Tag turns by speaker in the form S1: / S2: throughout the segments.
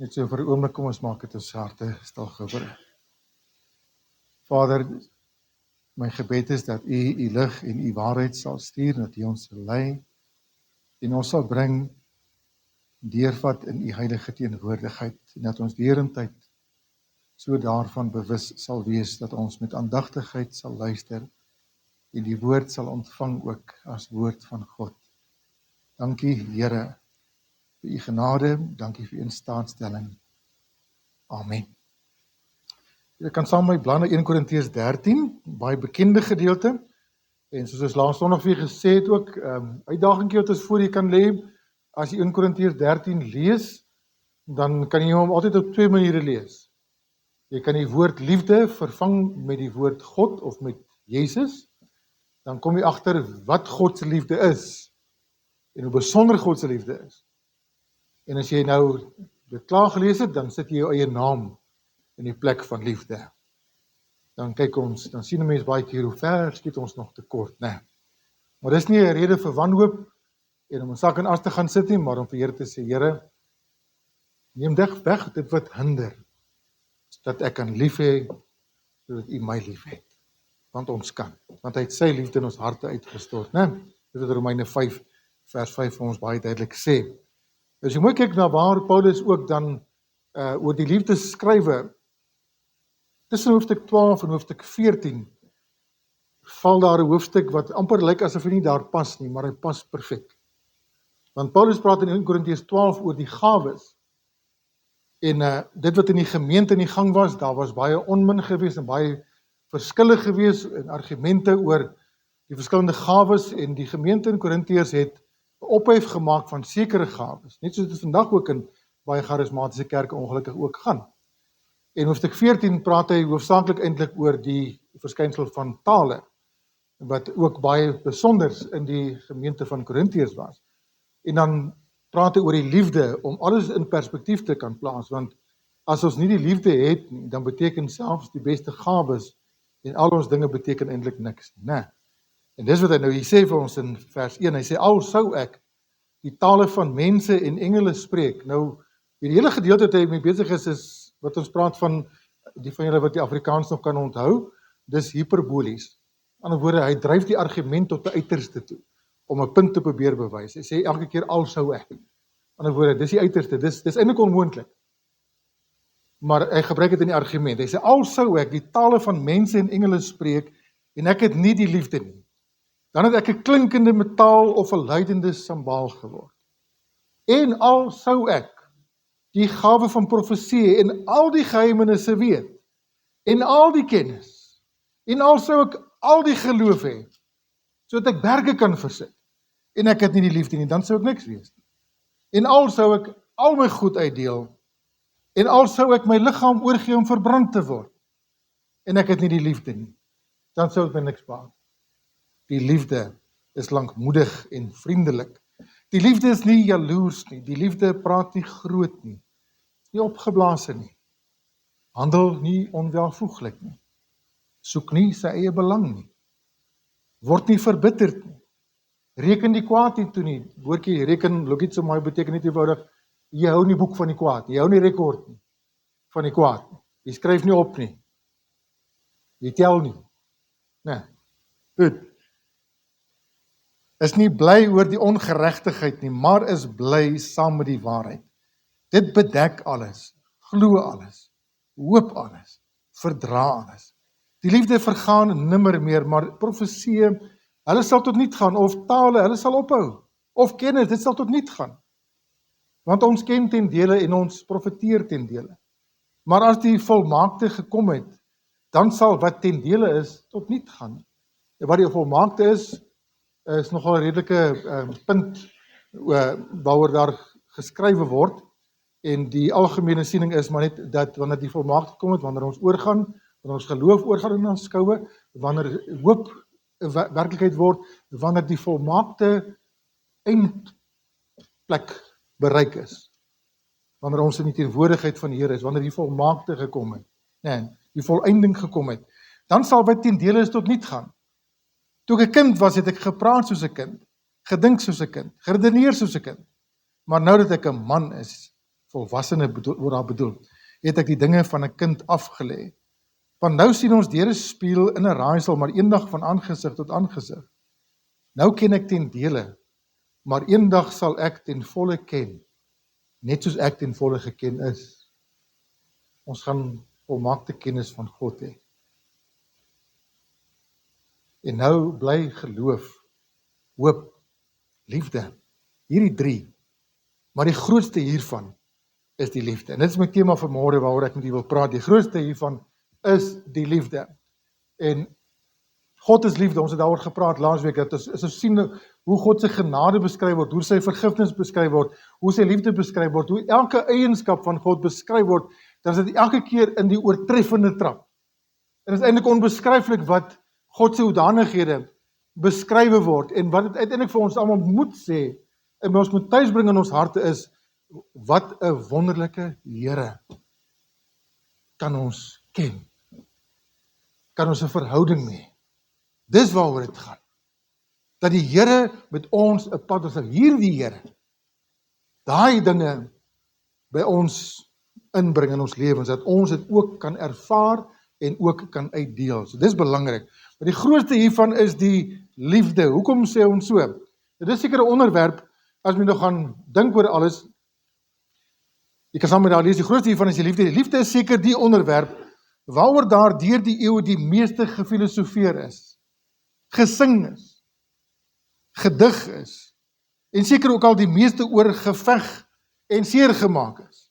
S1: Net so vir 'n oomblik, kom ons maak dit ons harte stil geword. Vader, my gebed is dat U lig en U waarheid sal stuur, dat U ons sal lei en ons sal bring deurvat in U heilige teenwoordigheid en dat ons deurentyd so daarvan bewus sal wees dat ons met aandagtigheid sal luister en die woord sal ontvang ook as woord van God. Dankie Here vir U genade, dankie vir U instaatstelling. Amen. Jy kan saam met my bly na 1 Korintiërs 13, baie bekende gedeelte. En soos ons laas Sondag vir gesê het ook, uitdagingkie wat ons voor jy kan lê, as jy 1 Korintiërs 13 lees, dan kan jy hom altyd op twee maniere lees. Jy kan die woord liefde vervang met die woord God of met Jesus, dan kom jy agter wat God se liefde is en hoe besonder God se liefde is. En as jy nou dit klaar gelees het, dan sit jy jou eie naam in die plek van liefde. Dan kyk ons, dan sien 'n mens baie keer hoe ver skiet ons nog tekort, né? Maar dis nie 'n rede vir wanhoop en om 'n sak en as te gaan sit nie, maar om vir Here te sê, Here, neem weg dit wat hinder, dat ek kan lief hê, sodat U my lief het. Want ons kan, want hy het sy liefde in ons harte uitgestort, né? Dit het Romeine 5, vers 5 vir ons baie duidelik sê. As jy mooi kyk na waar Paulus ook dan oor die liefde skrywe, tussen hoofstuk 12 en hoofstuk 14, val daar 'n hoofstuk wat amper lyk asof hy nie daar pas nie, maar hy pas perfek. Want Paulus praat in 1 Korintiërs 12 oor die gawes, en dit wat in die gemeente in die gang was, daar was baie onmin gewees en baie verskille gewees en argumente oor die verskillende gawes, en die gemeente in Korintiërs het 'n ophef gemaak van sekere gawes, net soos dit vandag ook in baie charismatiese kerke ongelukkig ook gaan. En hoofstuk 14 praat hy hoofsaaklik eintlik oor die verskynsel van tale, wat ook baie besonders in die gemeente van Korintiërs was. En dan praat hy oor die liefde, om alles in perspektief te kan plaas, want as ons nie die liefde het nie, dan beteken selfs die beste gawes en al ons dinge beteken eintlik niks nie, né? En dis wat hy nou hier sê vir ons in vers 1, hy sê, al sou ek die tale van mense en engele spreek. Nou, die hele gedeelte wat hy mee besig is wat ons praat van, die van julle wat die Afrikaans nog kan onthou, dis hyperbolies. In ander woorde, hy dryf die argument tot die uiterste toe, om 'n punt te probeer bewys. Hy sê elke keer, al sou ek. In ander woorde, dis die uiterste, dis eintlik onmoontlik. Maar hy gebruik dit in die argument. Hy sê, al sou ek die tale van mense en engele spreek, en ek het nie die liefde nie, dan het ek 'n klinkende metaal of 'n luidende sambaal geword. En al sou ek die gawe van profesie en al die geheimenisse weet, en al die kennis, en al sou ek al die geloof hê, sodat ek berge kan versit, en ek het nie die liefde nie, dan sou ek niks wees nie. En al sou ek al my goed uitdeel, en al sou ek my liggaam oorgee om verbrand te word, en ek het nie die liefde nie, dan sou ek my niks baat. Die liefde is lankmoedig en vriendelik. Die liefde is nie jaloers nie, die liefde praat nie groot nie, nie opgeblaase nie, handel nie onwelvoeglik nie, soek nie sy eie belang nie, word nie verbitterd nie, reken die kwaad nie toe nie. Woordjie reken, logitsomy beteken net eenvoudig, jy hou nie boek van die kwaad, jy hou nie rekord nie van die kwaad, jy skryf nie op nie, jy tel nie, nee, goed. Is nie bly oor die ongeregtigheid nie, maar is bly saam met die waarheid. Dit bedek alles, glo alles, hoop alles, verdra alles. Die liefde vergaan nimmer meer, maar profeseë, hulle sal tot niet gaan, of tale, hulle sal ophou, of kennis, dit sal tot niet gaan. Want ons ken ten dele en ons profeteer ten dele. Maar as die volmaakte gekom het, dan sal wat ten dele is, tot niet gaan. En wat die volmaakte is nogal 'n redelike punt waaroor daar geskrywe word, en die algemene siening is maar net dat wanneer die volmaakte kom het, wanneer ons oorgaan, wanneer ons geloof oorgaan in ons skoue, wanneer hoop werklikheid word, wanneer die volmaakte eindplek bereik is, wanneer ons in die teenwoordigheid van die Here is, wanneer die volmaakte gekom het, nee, die volëinding gekom het, dan sal wat ten dele is tot niet gaan. Toe ek 'n kind was, het ek gepraat soos 'n kind, gedink soos 'n kind, geredeneer soos 'n kind. Maar nou dat ek 'n man is, volwassene word daar bedoel, het ek die dinge van 'n kind afgelê. Want nou sien ons deur 'n spieël in 'n raaisel, maar eendag van aangesig tot aangesig. Nou ken ek ten dele, maar eendag sal ek ten volle ken, net soos ek ten volle geken is. Ons gaan volmaakte kennis van God hê. En nou bly geloof, hoop, liefde, hierdie 3. Maar die grootste hiervan is die liefde. En dit is my tema vir môre waaroor ek met u wil praat. Die grootste hiervan is die liefde. En God is liefde, ons het daaroor gepraat laasweek, dat ons sien hoe God se genade beskryf word, hoe sy vergifnis beskryf word, hoe sy liefde beskryf word, hoe elke eienskap van God beskryf word, dan is dit elke keer in die oortreffende trap. En dit is eintlik onbeskryflik wat God se hoedanighede beskrywe word, en wat dit uiteindelik vir ons almal moet sê, en ons moet tuisbring in ons harte is, wat 'n wonderlike Here kan ons ken, kan ons 'n verhouding mee. Dis waaroor dit gaan. Dat die Here met ons 'n pad is, hierdie Here, daai dinge by ons inbring in ons lewens, dat ons dit ook kan ervaar en ook kan uitdeel. So dis belangrik. Maar die grootste hiervan is die liefde. Hoekom sê ons so? Dit is seker 'n onderwerp, as jy nog gaan dink oor alles, jy kan saam met daar lees, die grootste hiervan is die liefde. Die liefde is seker die onderwerp, waaroor daar deur die eeue die meeste gefilosofeer is, gesing is, gedig is, en seker ook al die meeste oor geveg en seer gemaak is.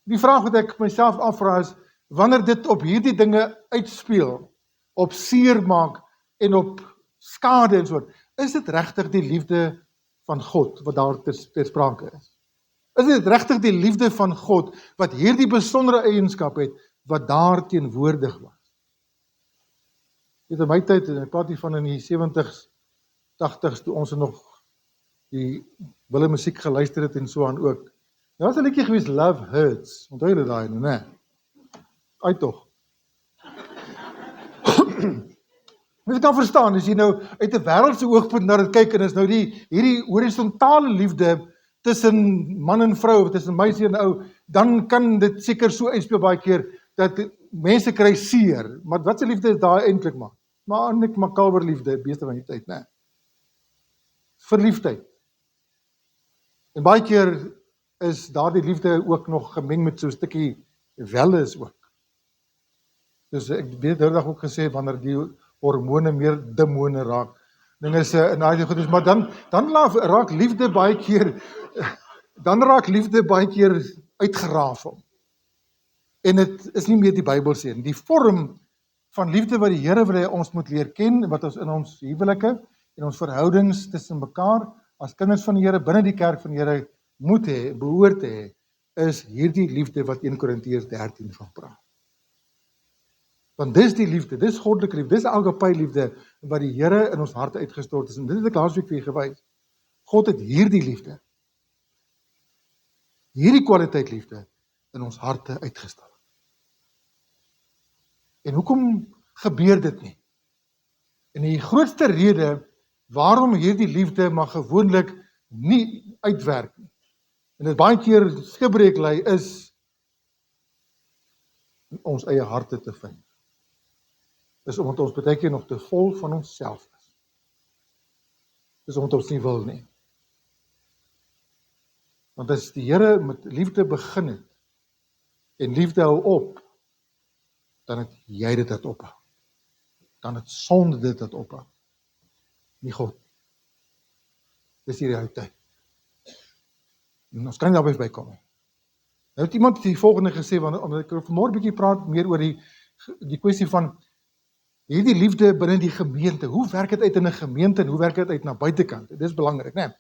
S1: Die vraag wat ek myself afvra is, wanneer dit op hierdie dinge uitspeel, op seer maak en op skade en so, is dit regtig die liefde van God wat daar ter sprake is? Is dit regtig die liefde van God wat hierdie besondere eienskap het wat daar teenwoordig was? In my tyd, en ek praat hier van in die 70s, 80s, toe ons nog die wille musiek geluister het en so aan ook. Daar was 'n liedjie gewees, Love Hurts. Onthou julle daai, nee? Uit tog. Mens kan verstaan, as jy nou uit 'n wêreldse oogpunt na dit kyk, en is nou hierdie horisontale liefde tussen man en vrou, tussen meisie en ou, dan kan dit seker so uitspeel baie keer, dat mense kry seer, maar wat se liefde is daai eintlik maar? Maar eintlik makaber liefde, meeste van die tyd, né? Verliefdheid. En baie keer is daardie liefde ook nog gemeng met so 'n stukkie welis ook. Dus ek weet daardag ook gesê, wanneer die hormone meer demone raak, dinge is in daai goed is, maar dan raak liefde baie keer uitgerafel. En dit is nie meer die Bybel sê nie. Die vorm van liefde wat die Here wil hê ons moet leer ken, wat ons in ons huwelike en ons verhoudings tussen mekaar as kinders van die Here binne die kerk van die Here moet hê, behoort te hê, is hierdie liefde wat 1 Korintiërs 13 van praat. Want dis die liefde, dis goddelike liefde, dis agape liefde wat die Here in ons harte uitgestort is. En dit het ek laasweek vir julle gewys. God het hierdie liefde, hierdie kwaliteit liefde in ons harte uitgestal. En hoekom gebeur dit nie? En die grootste rede waarom hierdie liefde maar gewoonlik nie uitwerk nie, en dit baie keer skibreek lei, is in ons eie harte te vind. Is omdat ons baie keer nog te vol van onsself is. Dis omdat ons nie wil nie. Want as die Here met liefde begin het, en liefde hou op, dan het jy dit dat ophou. Dan het sonde dit dat ophou. Nie God. Dis die realiteit. En ons kan daarby bykom. Nou het iemand die volgende gesê, want ek wil vanmôre 'n bietjie praat meer oor die kwessie van hierdie liefde binne die gemeente. Hoe werk dit uit in 'n gemeente en hoe werk dit uit na buitekant? Dit is belangrik, né?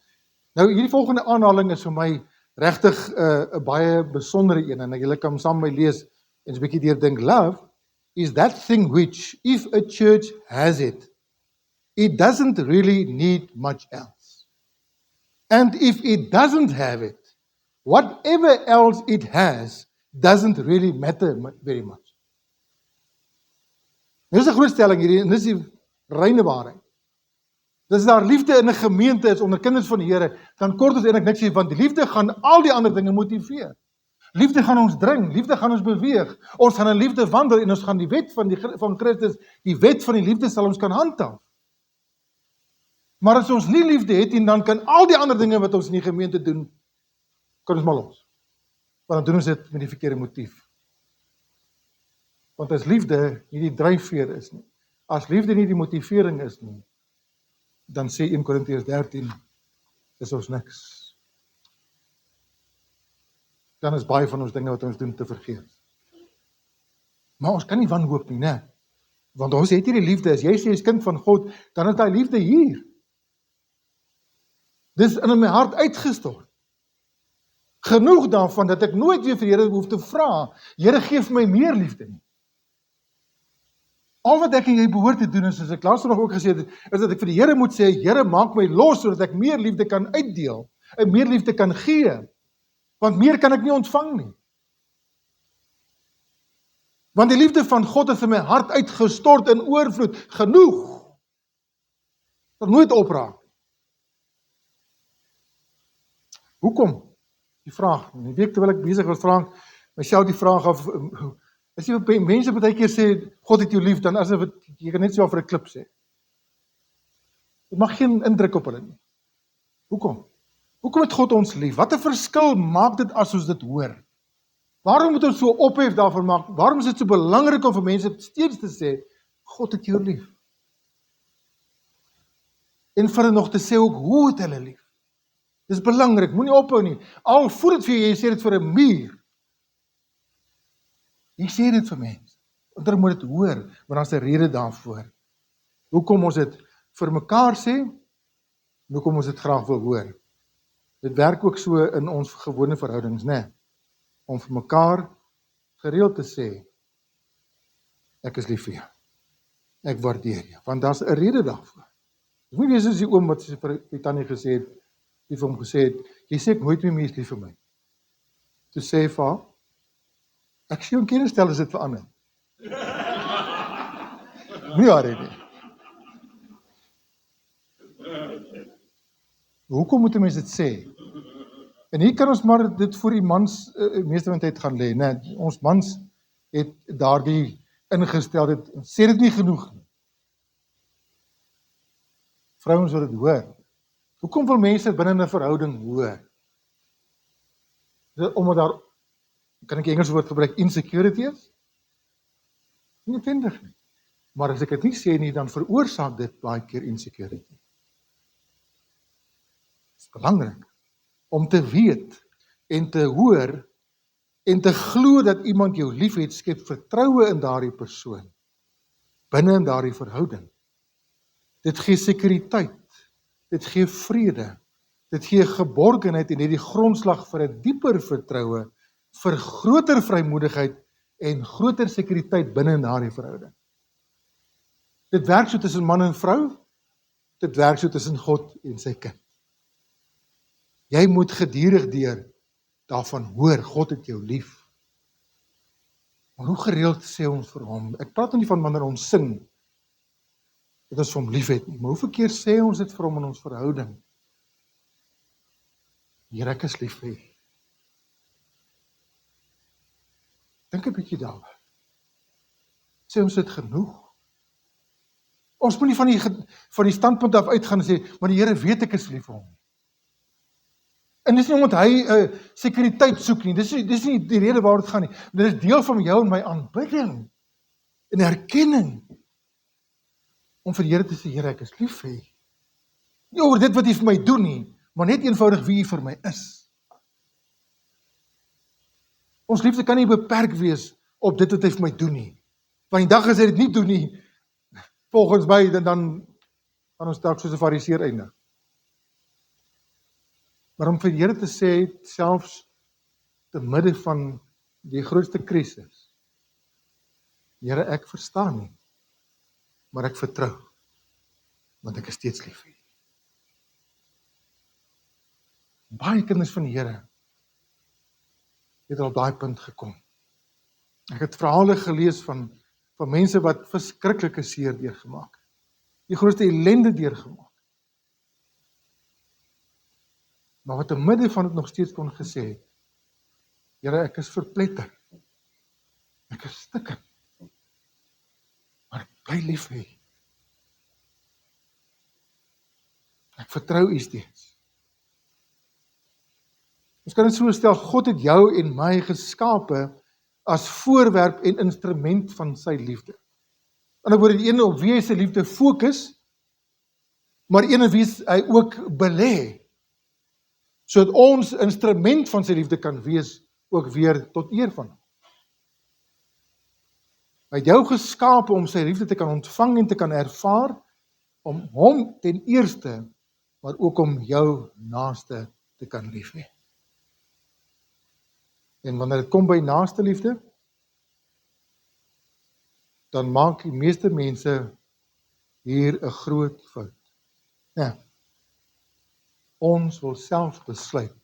S1: Nou hierdie volgende aanhaling is vir my regtig 'n baie besondere een, en julle kan saam met my lees en 'n bietjie deurdink. Love is that thing which, if a church has it, it doesn't really need much else. And if it doesn't have it, whatever else it has doesn't really matter very much. Dit is 'n groot stelling hierdie, en dis die reine waarheid. Dis daar liefde in 'n gemeente is onder kinders van die Here, dan kort ons eintlik niks sê, want die liefde gaan al die ander dinge motiveer. Liefde gaan ons dring, liefde gaan ons beweeg. Ons gaan in liefde wandel en ons gaan die wet van Christus, die wet van die liefde sal ons kan handhaaf. Maar as ons nie liefde het en dan kan al die ander dinge wat ons in die gemeente doen, kan ons maar los. Want dan doen ons dit met die verkeerde motief. Want as liefde nie die dryfveer is nie, as liefde nie die motivering is nie, dan sê 1 Korintiërs 13, is ons niks. Dan is baie van ons dinge wat ons doen te vergeet. Maar ons kan nie wanhoop nie, né? Want ons het hierdie liefde, as jy sê jy is kind van God, dan is daai liefde hier. Dis in my hart uitgestort. Genoeg daarvan dat ek nooit weer vir die Here hoef te vra, Here gee vir my meer liefde nie. Al wat ek en jy behoort te doen is, soos ek laas nog ook gesê het, is dat ek vir die Here moet sê, Here maak my los, sodat ek meer liefde kan uitdeel, en meer liefde kan gee, want meer kan ek nie ontvang nie. Want die liefde van God is in my hart uitgestort in oorvloed, genoeg, dat nooit opraak. Hoekom? Die vraag, in die week terwyl ek besig was, vra ek myself die vraag af, as jy mense baie keer sê, God het jou lief, dan asof jy kan net so vir 'n klip sê. Dit mag geen indruk op hulle nie. Hoekom? Hoekom het God ons lief? Wat 'n verskil maak dit as ons dit hoor? Waarom moet ons so ophef daarvan maak? Waarom is dit so belangrik om vir mense steeds te sê, God het jou lief? En vir hulle nog te sê ook, hoe het hulle lief? Dis belangrik, moenie ophou nie. Al voel dit vir jy sê dit vir 'n muur. Jy sê dit vir mense. Want hulle moet dit hoor, want daar's 'n rede daarvoor. Hoekom ons dit vir mekaar sê, en hoekom ons dit graag wil hoor. Dit werk ook so in ons gewone verhoudings, né? Om vir mekaar gereeld te sê, ek is lief vir jou. Ek waardeer jou, want daar's 'n rede daarvoor. Dis nie wees soos die oom wat vir Tannie gesê het, die vir hom gesê het, jy sê ek nooit meer mens lief vir my. Toe sê vir haar, ek sê jou in kennis stel as dit verander. Nie haar nie. Hoekom moet 'n mens dit sê? En hier kan ons maar dit voor die mans meeste van die tyd gaan lê, né? Ons mans het daardie ingesteldheid, sê dit nie genoeg nie. Vrouens wil dit hoor. Hoekom wil mense binne 'n verhouding hoor? Omdat daar, kan ek Engels woord gebruik, insecurity is? Nie noodwendig nie. Maar as ek dit nie sê nie, dan veroorsaak dit baie keer insecurity. Dit is belangrik om te weet en te hoor en te glo dat iemand jou liefhet, skep vertroue in daardie persoon, binne in daardie verhouding. Dit gee sekuriteit, dit gee vrede, dit gee geborgenheid en het die grondslag vir 'n dieper vertroue, vir groter vrymoedigheid en groter sekuriteit binne in daardie verhouding. Dit werk so tussen man en vrou, dit werk so tussen God en sy kind. Jy moet gedurig deur daarvan hoor, God het jou lief. Maar hoe gereeld sê ons vir hom? Ek praat nie van wanneer ons sing, dat ons vir hom lief het nie, maar hoeveel keer sê ons dit vir hom in ons verhouding? Here, ek is lief vir U. Dink 'n bietjie daaroor. Sê ons dit genoeg? Ons moet nie van die standpunt af uitgaan en sê, maar die Here weet ek is lief vir hom. En dis nie omdat hy sekuriteit soek nie, dis nie die rede waaroor dit gaan nie. Dit is deel van jou en my aanbidding en erkenning om vir die Here te sê, Here, ek is lief vir U. Nie oor dit wat U vir my doen nie, maar net eenvoudig wie U vir my is. Ons liefde kan nie beperk wees op dit wat hy vir my doen nie. Want die dag as hy dit nie doen nie, volgens my, dan gaan ons dalk soos 'n fariseer eindig. Maar om vir die Here te sê, selfs te midde van die grootste krisis, Here, ek verstaan nie, maar ek vertrou, want ek is steeds lief vir U. Baie kinders van die Here het al op daai punt gekom. Ek het verhale gelees van mense wat verskriklike seer deurgemaak het. Die grootste ellende deurgemaak. Maar wat in midde van dit nog steeds kon gesê het, Here, ek is verpletter. Ek is stikken. Maar ek bly lief hê. Ek vertrou U steeds. Ons kan dit so stel, God het jou en my geskape as voorwerp en instrument van sy liefde. Aan die ander woorde, die ene op wie hy sy liefde fokus, maar die ene wie hy ook belê, sodat ons instrument van sy liefde kan wees, ook weer tot eer van hom. Hy het jou geskape om sy liefde te kan ontvang en te kan ervaar, om hom ten eerste, maar ook om jou naaste te kan lief hê. En wanneer dit kom by naaste liefde, dan maak die meeste mense hier 'n groot fout. Ja. Ons wil self besluit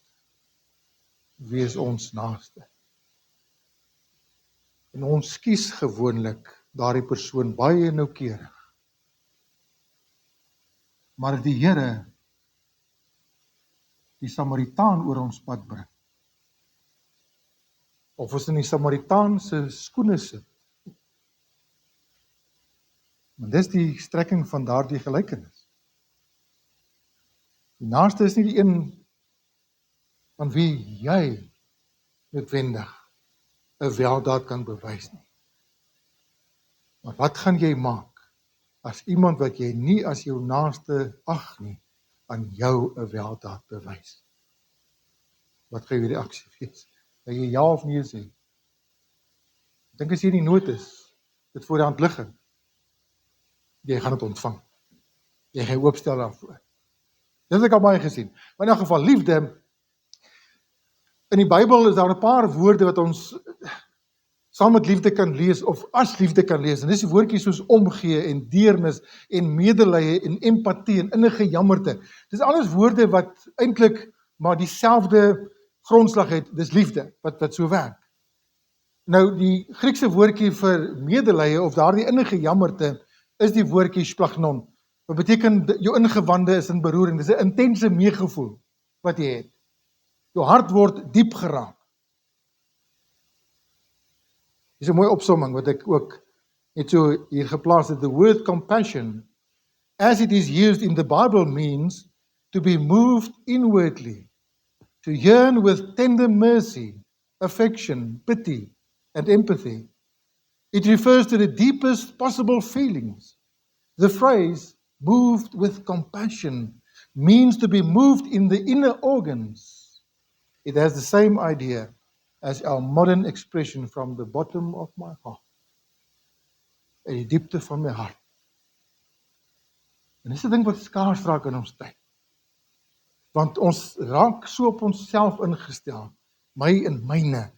S1: wie is ons naaste. En ons kies gewoonlik daardie persoon baie noukeurig. Maar die Here, die Samaritaan oor ons pad bring, of ons in die Samaritaan se skoene sit, want dis die strekking van daardie gelykenis. Die naaste is nie die een van wie jy noodwendig 'n weldaad kan bewys nie. Maar wat gaan jy maak as iemand wat jy nie as jou naaste ag nie, aan jou 'n weldaad bewys? Wat gaan jou reaksie wees? Gaan jy ja of nee sê? Ek dink as jy in die nood is, dit voor die hand liggend, jy gaan dit ontvang. Jy gaan oopstel daarvoor. Dit het ek al baie gesien. Maar in elk geval, liefde, in die Bybel is daar 'n paar woorde wat ons saam met liefde kan lees, of as liefde kan lees, en dis die woordjies soos omgee, en deernis, en medelee, en empatie, en innige jammerte. Dis alles woorde wat eintlik maar dieselfde grondslag het, dis liefde, wat so werk. Nou, die Griekse woordjie vir medelee, of daardie innige jammerte, is die woordjie splagnon. Wat beteken, jou ingewande is in beroering, dis 'n intense meegevoel wat jy het. Jou hart word diep geraak. Dis 'n mooi opsomming wat ek ook net so hier geplaas het. The word compassion, as it is used in the Bible, means to be moved inwardly, to yearn with tender mercy, affection, pity, and empathy. It refers to the deepest possible feelings. The phrase, moved with compassion, means to be moved in the inner organs. It has the same idea as our modern expression, from the bottom of my heart. In die diepte van my hart. En dis 'n ding wat skaars raak in ons tyd. Want ons raak so op onsself ingestel, my en myne,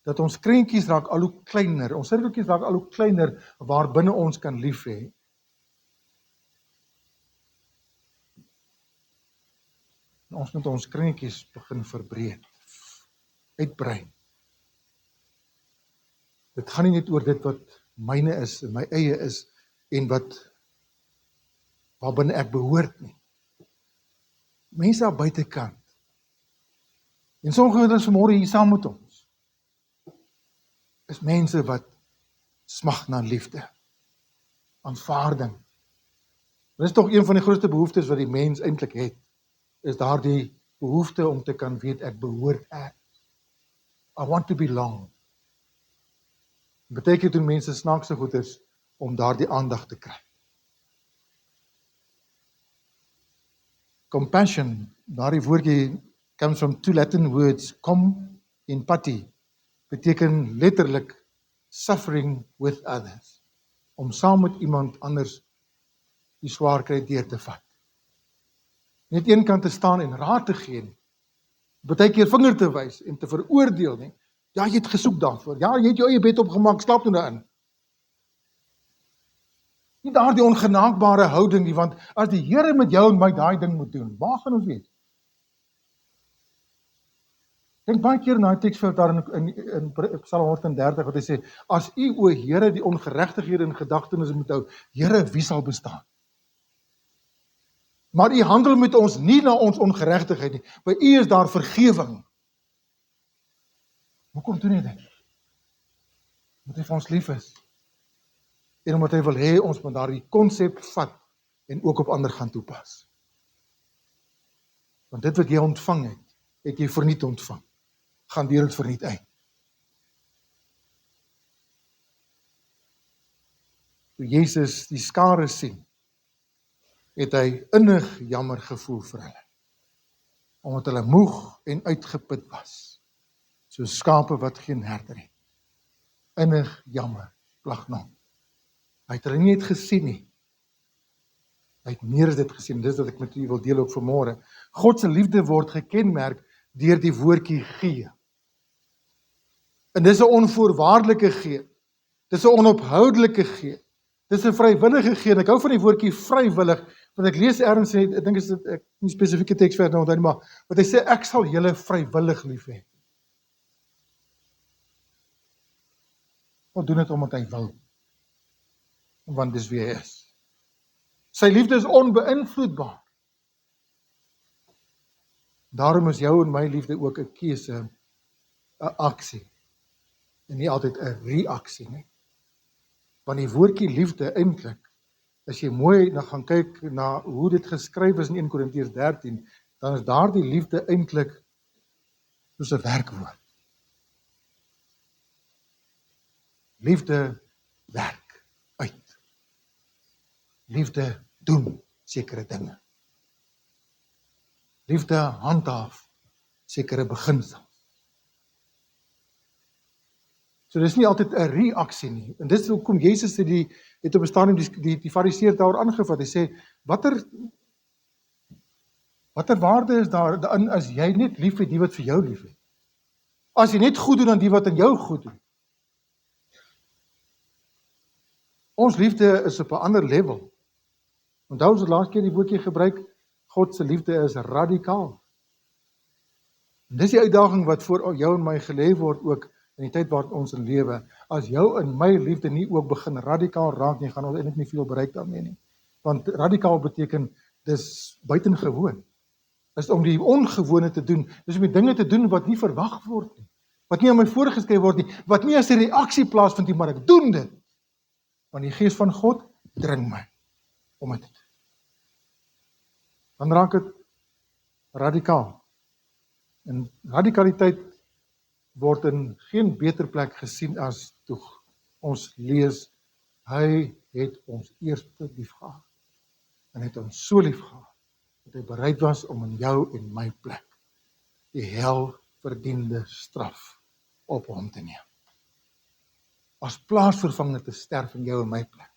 S1: dat ons krentjies raak al hoe kleiner, ons sirkeltjies raak al hoe kleiner, waar binne ons kan lief hê. Ons moet ons kringetjies begin verbreed, uitbrei. Dit gaan nie net oor dit wat myne is, en my eie is, en waarbinne ek behoort nie. Mense daar buitekant, en sommige van ons vanmôre hier saam met ons, is mense wat smag na liefde, aanvaarding. Dit is tog een van die grootste behoeftes wat die mens eintlik het, is daardie behoefte om te kan weet, ek behoort ergens. I want to belong. Beteken doen mense snaakse goeders om daardie aandag te kry. Compassion, daardie woordjie comes from two Latin words, com en pati, beteken letterlik suffering with others, om saam met iemand anders die swaar kry deur te vat. Net een kant te staan en raad te gee nie. Partykeer vinger te wys en te veroordeel nie. Ja, jy het gesoek daarvoor. Ja, jy het jou eie bed opgemaak, slaap nou daarin. Nie daardie ongenaakbare houding nie, want as die Here met jou en my daai ding moet doen, waar gaan ons wees? Dink baie keer na die teksveld daar in Psalm 130 wat hy sê, as U, o Here, die ongeregtighede in gedagtenis moet hou, Here, wie sal bestaan? Maar U handel met ons nie na ons ongeregtigheid nie. By U is daar vergewing. Hoekom doen hy dit? Omdat hy vir ons lief is. En omdat hy wil hê ons moet daardie konsep vat en ook op ander gaan toepas. Want dit wat jy ontvang het jy verniet ontvang. Gaan deur dit verniet uit. Toe Jesus die skare sien, het hy innig jammer gevoel vir hulle. Omdat hulle moeg en uitgeput was. Soos skape wat geen herder het. Innig jammer, plagnong. Hy het hulle nie net gesien nie. Hy het meer as dit gesien. Dis wat ek met u wil deel ook vanmôre. God se liefde word gekenmerk deur die woordjie gee. En dis 'n onvoorwaardelike gee. Dis 'n onophoudelike gee. Dis 'n vrywillige gee. En ek hou van die woordjie vrywillig, want ek lees ergens en ek dink is dit ek nie spesifieke teks verder onthou nie, maar wat hy sê ek sal julle vrywillig lief hê. God doen dit omdat hy wil. Want dis wie hy is. Sy liefde is onbeïnvloedbaar. Daarom is jou en my liefde ook 'n keuse, 'n aksie. En nie altyd 'n reaksie nie. Want die woordjie liefde eintlik, as jy mooi na gaan kyk na hoe dit geskryf is in 1 Korintiërs 13, dan is daardie liefde eintlik soos 'n werkwoord. Liefde werk uit. Liefde doen sekere dinge. Liefde handhaaf sekere beginsels. So dis nie altyd 'n reaksie nie. En dis hoekom Jesus het op 'n stadium die fariseërs daar aangevat. Hy sê, watter waarde is daarin as jy net lief het die wat vir jou lief het? As jy net goed doen aan die wat aan jou goed doen. Ons liefde is op 'n ander level. Onthou ons het laas keer die woordjie gebruik, God se liefde is radikaal. En dis die uitdaging wat voor jou en my gelê word ook in die tyd waar ons in lewe. As jou en my liefde nie ook begin radikaal raak nie, gaan ons eintlik nie veel bereik daarmee nie. Want radikaal beteken dis buitengewoon. Is om die ongewone te doen, dis om die dinge te doen wat nie verwag word nie, wat nie aan my voorgeskryf word nie, wat nie as 'n reaksie plaasvind nie, maar ek doen dit. Want die Gees van God dring my om dit te doen. Dan raak dit radikaal. En radikaliteit word in geen beter plek gesien as toe ons lees, hy het ons eerste lief gehad. En het ons so lief gehad, dat hy bereid was om in jou en my plek die hel verdiende straf op hom te neem. As plaasvervanger te sterf in jou en my plek.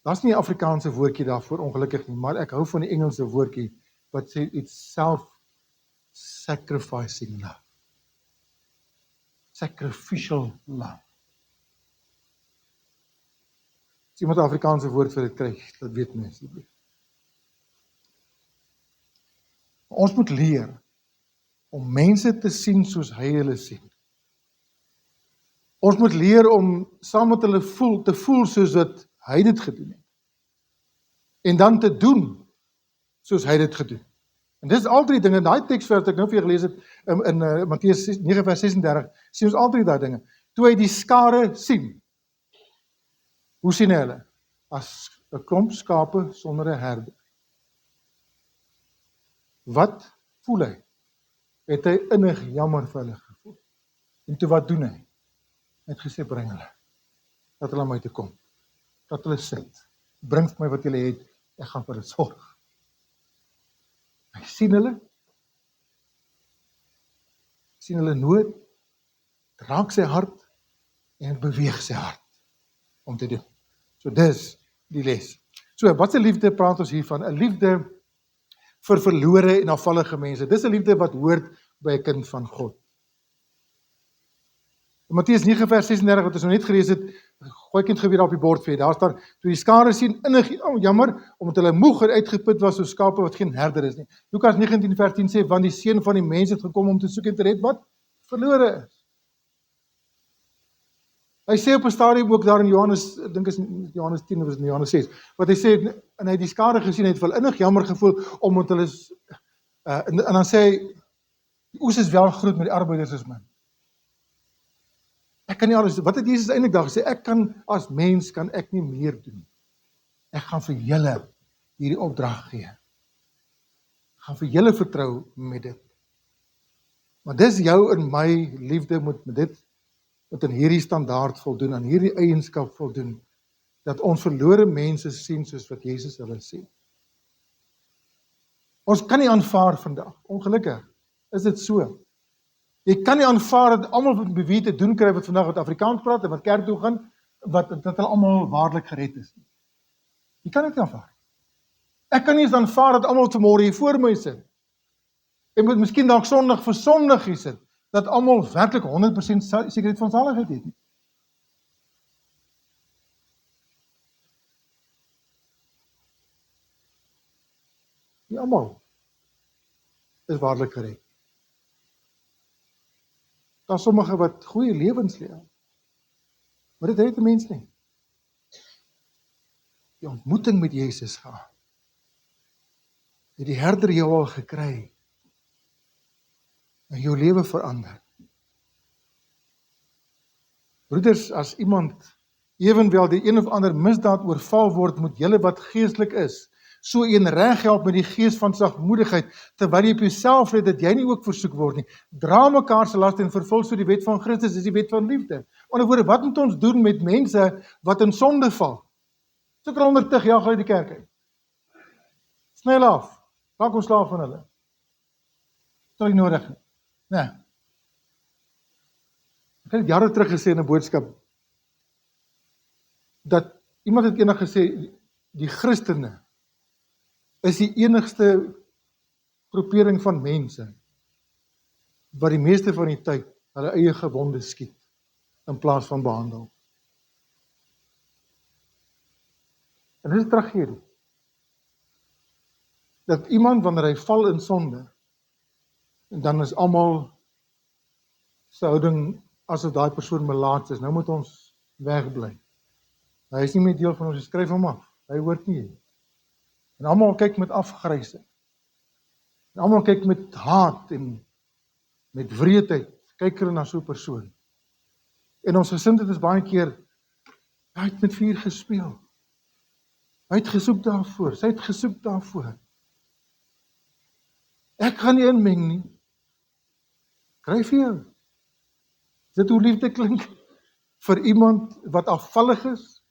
S1: Daar's nie 'n Afrikaanse woordjie daarvoor ongelukkig nie, maar ek hou van die Engelse woordjie wat sê it's self-sacrificing love. Sacrificial love. As iemand 'n Afrikaanse woord vir dit kry, laat weet my asseblief. Ons moet leer om mense te sien soos hy hulle sien. Ons moet leer om saam met hulle te voel soos wat hy dit gedoen het. En dan te doen soos hy dit gedoen. En dis al drie dinge, daai teksvers wat ek nou vir julle gelees het in Matteus 9 vers 36, sien ons al drie daai dinge. Toe hy die skare sien, hoe sien hy hulle? As 'n klomp skape sonder 'n herder. Wat voel hy? Het hy innig jammer vir hulle gevoel? En toe wat doen hy? Hy het gesê, bring hulle. Dat hulle aan my toe kom. Dat hulle sit. Bring vir my wat julle het, ek gaan vir hulle sorg. Hy sien hulle. Sien hulle nood. Het raak sy hart en het beweeg sy hart om te doen. So dis die les. So wat 'n liefde praat ons hiervan? 'n Liefde vir verlore en afvallige mense. Dis 'n liefde wat hoort by 'n kind van God. In Matteus 9 vers 36 wat ons nou net gelees het, gooi kind geweer op die bord vir. Daar staan, toe die skare sien innig, jammer, omdat hulle moeg en uitgeput was soos skape wat geen herder is nie. Lukas 19 vers 10 sê, want die seun van die mens het gekom om te soek en te red wat verlore is. Hy sê op 'n stadium ook daar in Johannes, ek dink is Johannes 10 of is in Johannes 6, wat hy sê, en hy het die skare gesien, het wel innig jammer gevoel, omdat hulle, en dan sê hy, Die oes is wel groot, maar die arbeiders is min. Ek kan nie alles doen. Wat het Jesus eintlik daar gesê? Ek kan, as mens, kan ek nie meer doen. Ek gaan vir julle hierdie opdrag gee. Ek gaan vir julle vertrou met dit. Maar dis jou en my liefde moet aan hierdie standaard voldoen, aan hierdie eienskap voldoen, dat ons verlore mense sien soos wat Jesus hulle sien. Ons kan nie aanvaar vandag, ongelukkig, is dit so. Jy kan nie aanvaar dat almal met wie te doen kry wat vandag wat Afrikaans praat en wat kerk toe gaan, dat hulle almal waarlik gered is. Jy kan dit nie aanvaar. Ek kan nie eens aanvaar dat almal vanmôre hier voor my sit. Ek moet miskien dalk Sondag vir Sondag hier sit, dat almal werklik 100% sekerheid van saligheid het nie. Nie almal is waarlik gered. Daar sommige wat goeie lewens leef, maar dit red 'n mens nie. Die ontmoeting met Jesus gaan. Het die herder jou al gekry en jou lewe verander. Broeders, as iemand ewenwel die een of ander misdaad oorval word, moet julle wat geestelik is, so een reg help met die gees van sagmoedigheid, terwyl jy op jouself let dat jy nie ook versoek word nie. Dra mekaar se laste en vervul so die wet van Christus, is die wet van liefde. In ander woorde, wat moet ons doen met mense wat in sonde val? Sit hulle onder tug, jaag hulle uit die kerk uit. Sny hulle af, maak ons slaaf van hulle. Dit is nie nodig nie. Nee. Ek het jare terug gesê in 'n boodskap, dat iemand het eendag gesê, die Christene is die enigste groepering van mense wat die meeste van die tyd hulle eie gewonde skiet in plaas van behandel. En dit is 'n tragedie. Dat iemand wanneer hy val in sonde, en dan is almal se houding asof daai persoon melaats is. Nou moet ons wegbly. Hy is nie meer deel van ons, skryf hom af. Hy hoort nie hier. En almal kyk met afgryse. En almal kyk met haat en met wreedheid. Kyk hulle na so 'n persoon. En ons gesindheid is baie keer, hy het met vuur gespeel. Hy het gesoek daarvoor, sy het gesoek daarvoor. Ek gaan nie inmeng nie. Kry vir jou. Is dit hoe liefde klink? Vir iemand wat afvallig is?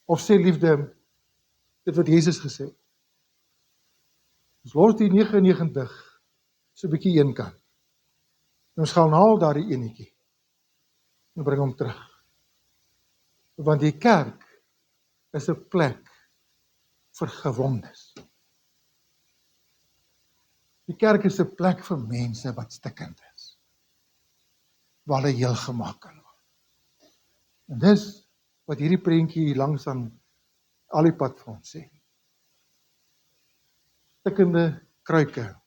S1: Of sê liefde, dit wat Jesus gesê het? Ons los die 99 so 'n bietjie een kant. En ons gaan haal daar die enetjie en bring hom terug. Want die kerk is 'n plek vir gewondes. Die kerk is 'n plek vir mense wat stikkend is, waar hulle heel gemaak kan word. En dis wat hierdie prentjie hier langs aan al die pad vir ons sê. Stikkende kruike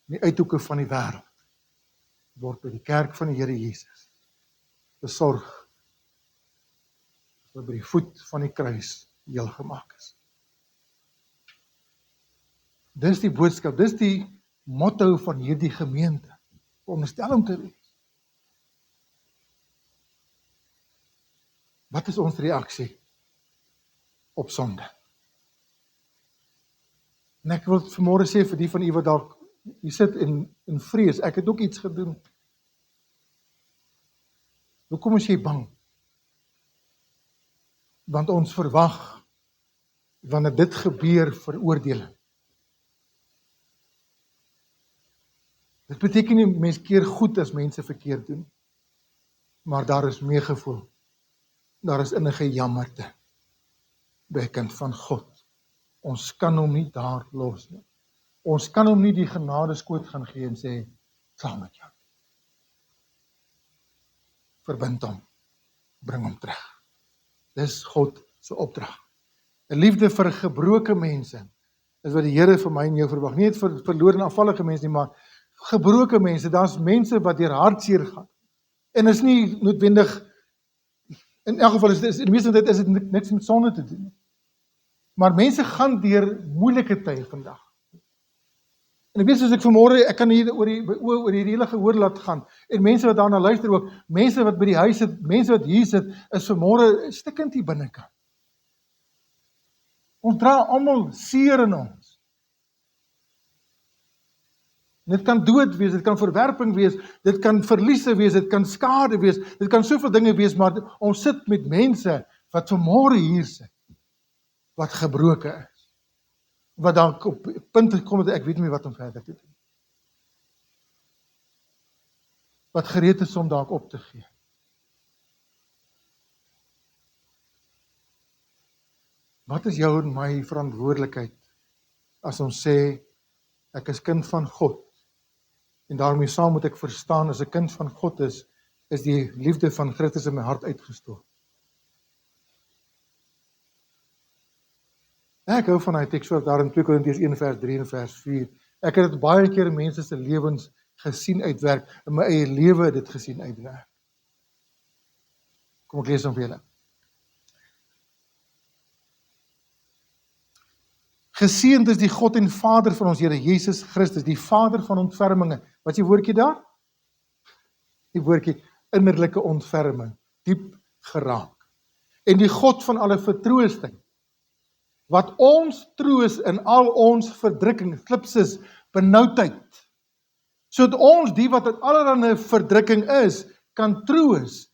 S1: in die uithoeke van die wêreld word by die kerk van die Here Jesus besorg, wat by die voet van die kruis heel gemaak is. Dis die boodskap, dis die motto van hierdie gemeente, veronderstel om te wees. Wat is ons reaksie op sonde? En ek wil vanmôre sê vir die van u wat dalk hier sit in vrees, ek het ook iets gedoen. Hoekom is jy bang? Want ons verwag, wanneer dit gebeur, veroordeling. Dit beteken nie, mens keer goed as mense verkeerd doen, maar daar is meegevoel. Daar is innige jammerte by 'n kind van God. Ons kan hom nie daar los nie. Ons kan hom nie die genadeskoot gaan gee en sê, saam met jou. Verbind hom, bring hom terug. Dis God se opdrag. 'n Liefde vir gebroke mense is wat die Here vir my en jou verwag. Nie net vir verlore en afvallige mense nie, maar gebroke mense. Daar's mense wat deur hartseer gaan. En is nie noodwendig, in elk geval in die meeste tyd is dit niks met sonde te doen. Maar mense gaan deur moeilike tye vandag. En ek weet soos ek vanmôre, ek kan hier oor die hele gehoor laat gaan, en mense wat daarna luister ook, mense wat by die huis sit, mense wat hier sit, is vanmôre stikkend hier binnekant. Ons dra almal seer in ons. Dit kan dood wees, dit kan verwerping wees, dit kan verliese wees, dit kan skade wees, dit kan soveel dinge wees, maar ons sit met mense wat vanmôre hier sit, wat gebroken is. Wat dan op punt gekom het, ek weet nie wat om verder te doen. Wat gereed is om dalk op te gee. Wat is jou en my verantwoordelikheid as ons sê, ek is kind van God, en daarmee saam moet ek verstaan, as 'n kind van God is die liefde van Christus in my hart uitgestort. Ek hou van die teks wat daar in 2 Korintiërs 1 vers 3 en vers 4. Ek het dit baie keer in mense se lewens gesien uitwerk, in my eie lewe het dit gesien uitwerk. Kom ek lees hom vir julle. Geseënd is die God en Vader van ons Here Jesus Christus, die Vader van ontferminge. Wat is die woordjie daar? Die woordjie innerlike ontferming, diep geraak. En die God van alle vertroosting, wat ons troos in al ons verdrukking, klipses, benoudheid, sodat ons die wat in allerlei verdrukking is, kan troos,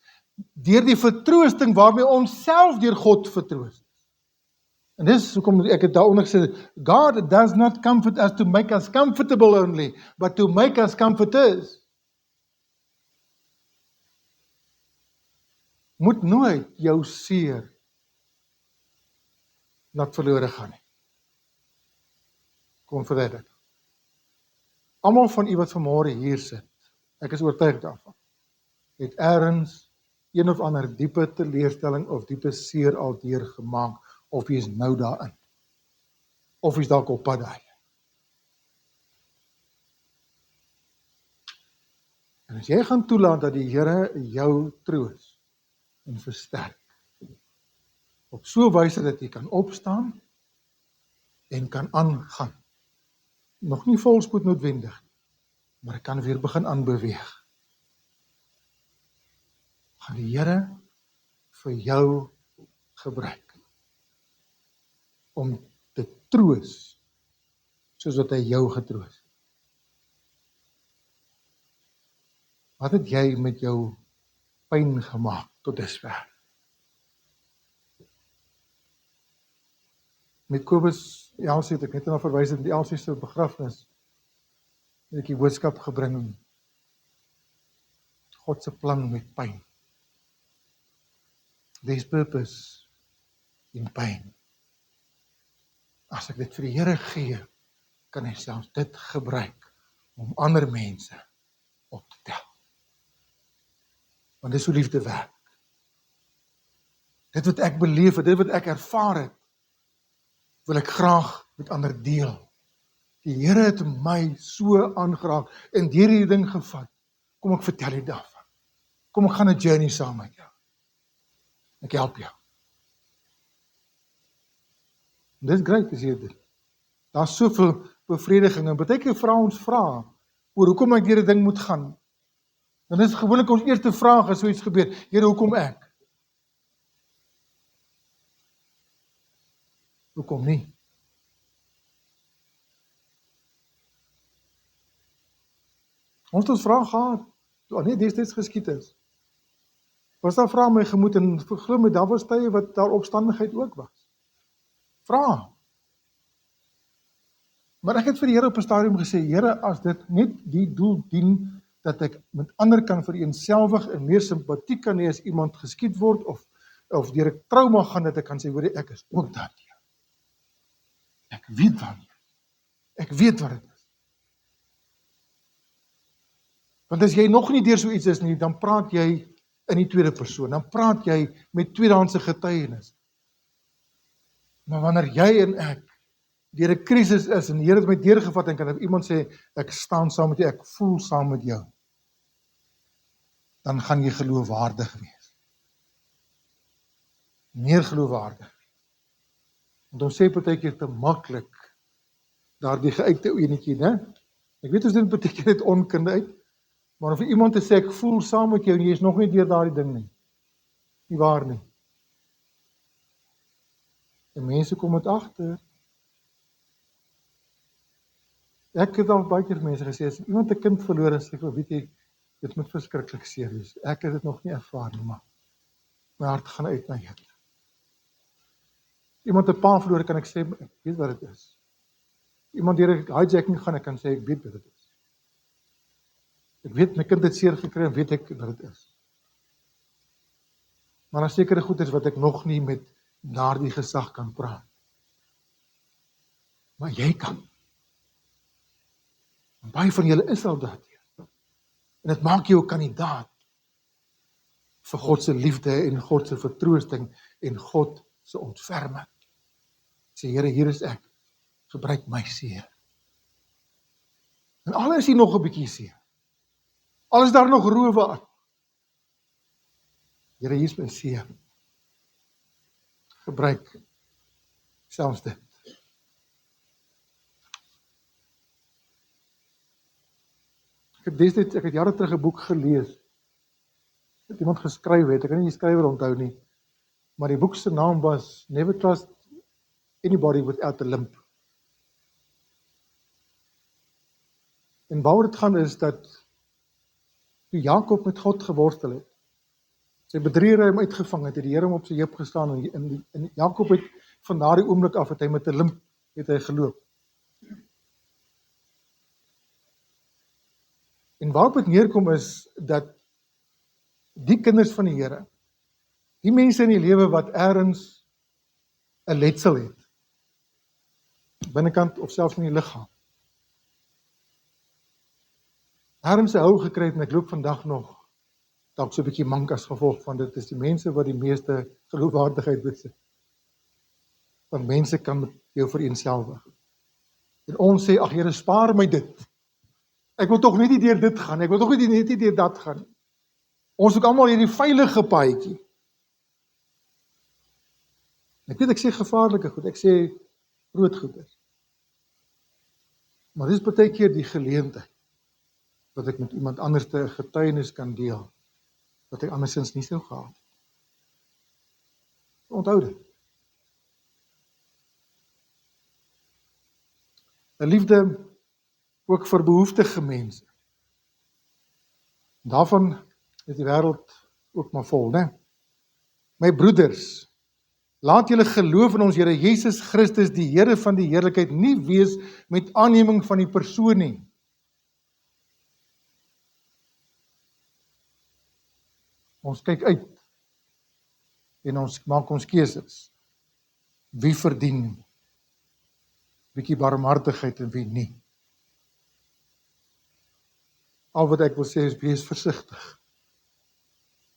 S1: deur die vertroosting waarmee ons self deur God vertroos. En dis hoekom ek het daaronder gesê, God does not comfort us to make us comfortable only, but to make us comforters. Moet nooit jou seer laat verlore gaan nie. Kom verder. Almal van u wat vanmôre hier sit, ek is oortuig daarvan, het ergens een of ander diepe teleurstelling of diepe seer al deurgemaak, of jy is nou daarin, of jy is dalk op pad daai. En as jy gaan toelaat dat die Here jou troos en versterk, op so 'n wyse dat jy kan opstaan en kan aangaan, nog nie volspoed noodwendig, maar ek kan weer begin aanbeweeg, gaan die Here vir jou gebruik om te troos, soos wat hy jou getroos. Wat het jy met jou pyn gemaak tot dusver? Met Kobus Elsie het ek net na verwys in die Elsie se begrafnis, het ek die boodskap gebring, God se plan met pyn. There's purpose in pain. As ek dit vir die Here gee, kan hy selfs dit gebruik om ander mense op te tel. Want dis hoe liefde werk. Dit wat ek beleef het, dit wat ek ervaar het, wil ek graag met ander deel. Die Here het my so aangeraak en deur hierdie ding gevat. Kom ek vertel jy daarvan. Kom ek gaan 'n journey saam met jou. Ek help jou. Dis great as jy dit. Daar's soveel bevrediging en baie keer vra ons oor hoekom ek deur 'n ding moet gaan. Dan is gewoonlik ons eerste vraag as so iets gebeur, Here, hoekom ek? Hoekom nie? Ons het ons vraag gehad, toe nie destyds geskied is. Was daar vrae my gemoed en glo my, daar was tye wat daar opstandigheid ook was. Vra. Maar ek het vir die Here op 'n stadium gesê, Here, as dit net die doel dien, dat ek met ander kan vereenselwig en meer simpatiek kan hê as iemand geskiet word, of deur 'n trauma gaan, dat ek kan sê, hoor, ek is ook daardeur. Ek weet wanneer. Ek weet wat dit is. Want as jy nog nie deur so iets is nie, dan praat jy in die tweede persoon, dan praat jy met tweedehandse getuienis. Maar wanneer jy en ek deur 'n krisis is, en die Here het my deurgevat, en kan iemand sê, ek staan saam met jou, ek voel saam met jou, dan gaan jy geloofwaardig wees. Meer geloofwaardig. Want ons sê partykeer te maklik, daardie geuite enetjie, né? Ek weet ons dit beteken dit onkunde uit, maar of iemand te sê, ek voel saam met jou, en jy is nog nie deur daardie ding nie. Nie waar nie. En mense kom dit agter. Ek het al baie keer vir mense gesê, as iemand 'n kind verloor en sê, weet jy, dit moet verskriklik seer wees. Ek het dit nog nie ervaar nie, maar my hart gaan uit na jou. Iemand 'n pa verloor, kan ek sê, ek weet wat dit is. Iemand deur 'n hijacking gaan, ek kan sê, ek weet wat dit is. Ek weet, my kind het seer gekry, en weet ek wat dit is. Maar daar sekere goeders wat ek nog nie met daardie gesag kan praat. Maar jy kan. En baie van julle is al daardeur. En dit maak jou 'n kandidaat vir God se liefde en God se vertroosting en God se ontferming. Sê, Here, hier is ek. Gebruik my, Heer. En al is hier nog 'n bietjie seer. Al is daar nog rowe aan. Here, hier is my seer. Gebruik selfs dit. Ek het jare terug 'n boek gelees. Het iemand geskryf het, ek kan nie die skrywer onthou nie, maar die boek se naam was Never Trust Anybody Without a Limp. En waaroor dit gaan is dat toe Jakob met God geworstel het, sy bedrieger hom uitgevang het, het die Here hom op sy heup gestaan, en Jakob het van daardie oomblik af, het hy met 'n limp, het hy geloop. En waarop het neerkom is, dat die kinders van die Here, die mense in die lewe wat ergens 'n letsel het, binnekant of selfs in die liggaam, ergens 'n hou gekry het, en ek loop vandag nog, dalk so 'n bietjie mank as gevolg van dit, is die mense wat die meeste geloofwaardigheid besit. Want mense kan met jou vereenselwig. En ons sê, ag Here, spaar my dit. Ek wil tog net nie deur dit gaan, ek wil tog net nie deur dat gaan. Ons soek almal hierdie veilige paadjie. Ek weet, ek sê gevaarlike goed, ek sê groot goeders. Maar dis baie keer die geleentheid, dat ek met iemand anders 'n getuienis kan deel, wat ek andersins nie sou gehad het. Onthou dit. 'n liefde ook vir behoeftige mense. Daarvan is die wêreld ook maar vol, né? My broeders, laat julle geloof in ons Here Jesus Christus, die Here van die heerlikheid, nie wees met aanneming van die persoon nie. Ons kyk uit en ons maak ons keuses. Wie verdien bietjie barmhartigheid en wie nie. Al wat ek wil sê is, wees versigtig.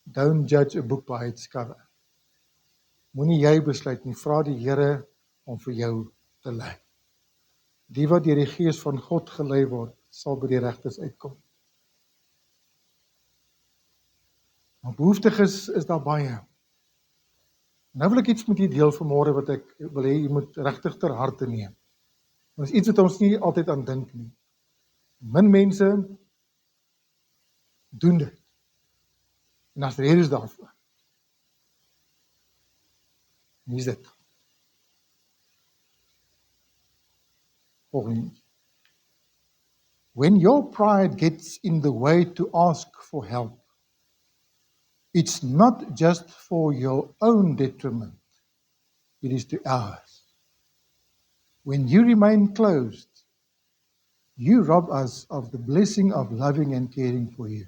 S1: Don't judge a book by its cover. Moenie jy besluit nie, vra die Here om vir jou te lei. Die wat deur die Gees van God gelei word, sal by die regtes uitkom. Maar behoeftiges is daar baie. Nou wil ek iets met u deel vanmôre wat ek wil hê jy moet regtig ter harte neem. Dit is iets wat ons nie altyd aan dink nie. Min mense doen dit. En daar's redes daarvoor. En hier is dit. Volgende. When your pride gets in the way to ask for help, it's not just for your own detriment, it is to ours. When you remain closed, you rob us of the blessing of loving and caring for you.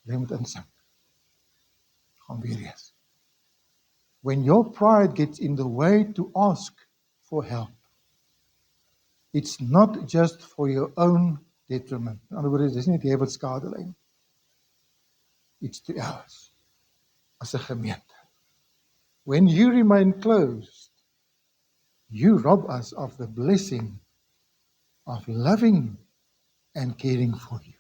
S1: Jy moet insink. Gaan weer eens. When your pride gets in the way to ask for help, it's not just for your own detriment. In ander woorde, dis nie jy wat skade ly nie. It's to ours, as 'n gemeente. When you remain closed, you rob us of the blessing of loving and caring for you.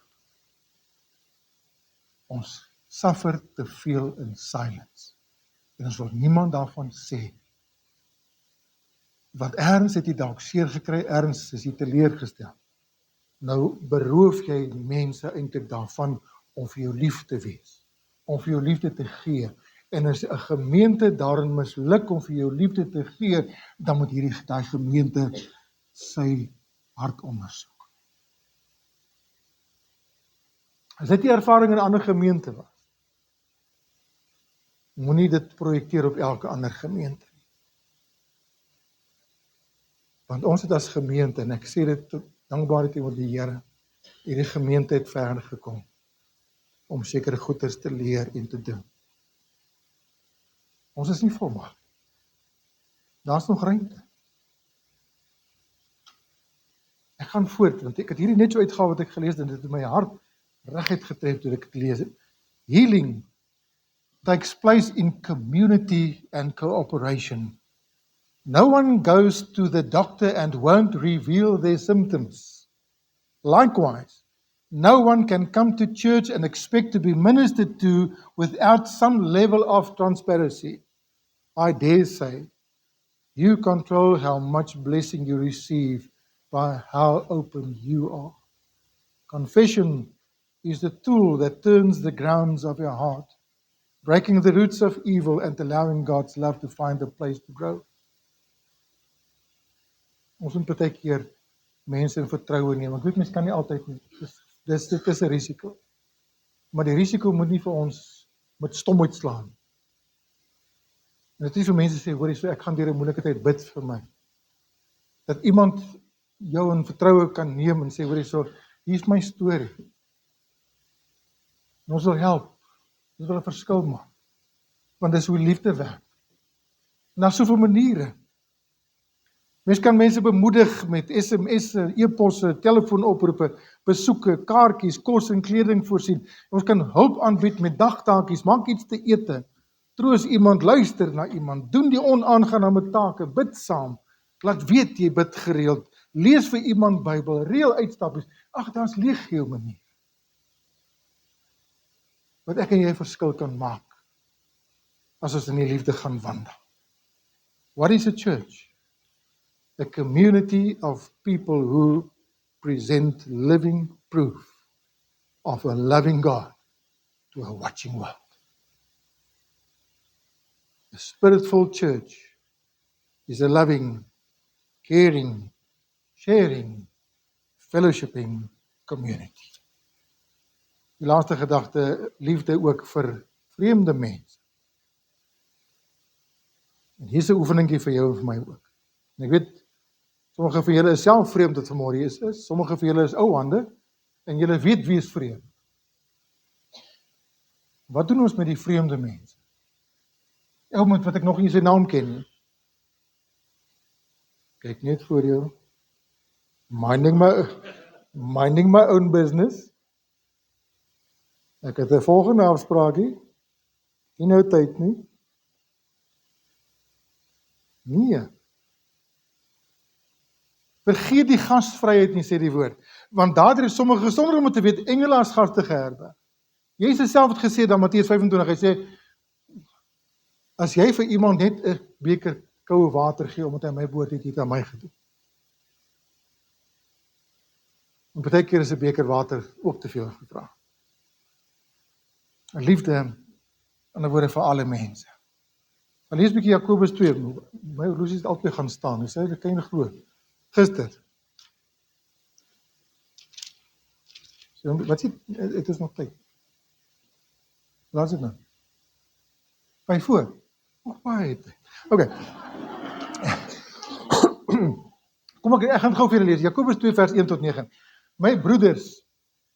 S1: Ons suffer te veel in silence. En ons wil niemand daarvan sê Want ergens het jy dalk seer gekry, ergens is jy teleurgestel. Nou beroof jy mense eintlik daarvan om vir jou lief te wees, om vir jou liefde te gee. En as 'n gemeente daarin misluk om vir jou liefde te gee, dan moet daai gemeente sy hart ondersoek. As dit die ervaring in 'n ander gemeente was, moenie dit projekteer op elke ander gemeente. Want ons het as gemeente, en ek sê dit dankbaar teenoor die Here, hierdie gemeente het ver gekom om sekere goeders te leer en te doen. Ons is nie volmaak. Daar's nog ruimte. Ek gaan voort, want ek het hierdie net so uitgehaal wat ek gelees het, en dit het my hart reguit getref toe ek dit lees het. Healing takes place in community and cooperation. No one goes to the doctor and won't reveal their symptoms. Likewise, no one can come to church and expect to be ministered to without some level of transparency. I dare say, you control how much blessing you receive by how open you are. Confession is the tool that turns the grounds of your heart, breaking the roots of evil and allowing God's love to find a place to grow. Ons moet baie keer mense in vertroue neem. Ek weet mense kan nie altyd nie. Dit is 'n risiko. Maar die risiko moet nie vir ons met stomheid slaan. En dit is vir mense sê, hoorie, so ek gaan deur 'n moeilike tyd, bid vir my. Dat iemand jou in vertroue kan neem en sê, hoorie, so, hier is my storie. En ons wil help. Ons wil 'n verskil maak. Want dis hoe liefde werk. En daar's soveel maniere. Mens kan mense bemoedig met SMS'e, e-posse, telefoonoproepe, besoeke, kaartjies, kos en kleding voorsien. Ons kan hulp aanbied met dagtaakies, maak iets te ete, troos iemand, luister na iemand, doen die onaangename take, bid saam, laat weet jy bid gereeld, lees vir iemand Bybel, reël uitstappies. Ag, daar's legio maniere wat ek en jy 'n verskil kan maak as ons in die liefde gaan wandel. What is a church? A community of people who present living proof of a loving God to a watching world. A spirit-filled church is a loving, caring, sharing, fellowshipping community. Die laaste gedagte, liefde ook vir vreemde mense. En hier's 'n oefeningkie vir jou en vir my ook. En ek weet, sommige van julle is self vreemd wat vanmôre hier is, sommige van julle is ou hande, en julle weet wie is vreemd. Wat doen ons met die vreemde mense? Ou met wat ek nog nie sy naam ken nie. Kyk net voor jou. Minding my own business. Ek het 'n volgende afspraakie. Nie nou tyd nie. Nee. Vergeet die gasvryheid nie, sê die woord. Want daardeur is sommige sonder om te weet, engele as gaste geherberg. Jesus self het gesê dan Matteus 25, hy sê, as jy vir iemand net 'n beker koue water gee, omdat hy my behoort het, het aan my gedoen. En baie keer is 'n beker water ook te veel gevra. Liefde, in ander woorde vir alle mense. Maar lees 'n bietjie Jakobus 2, my horlosie het altyd gaan staan, hy sê, dit kan jy nie glo. Gister. So, wat sê, het is nog tyd. Laat dit nou. 5 voor. Nog baie tyd. Okay. Kom ek gaan gou vir julle lees. Jakobus 2 vers 1 tot 9. My broeders,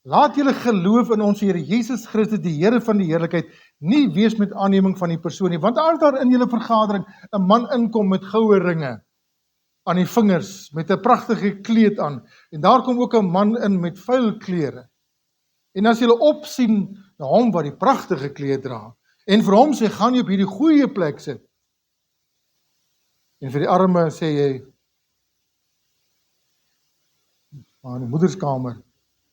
S1: laat julle geloof in ons Here Jesus Christus, die Here van die heerlikheid, nie wees met aanneming van die persoon nie, want as daar in julle vergadering 'n man inkom met goue ringe aan die vingers, met 'n pragtige kleed aan, en daar kom ook 'n man in met vuil klere, en as julle opsien na hom wat die pragtige kleed dra, en vir hom sê, gaan jy op hierdie goeie plek sit, en vir die arme sê jy, maar in die moederskamer,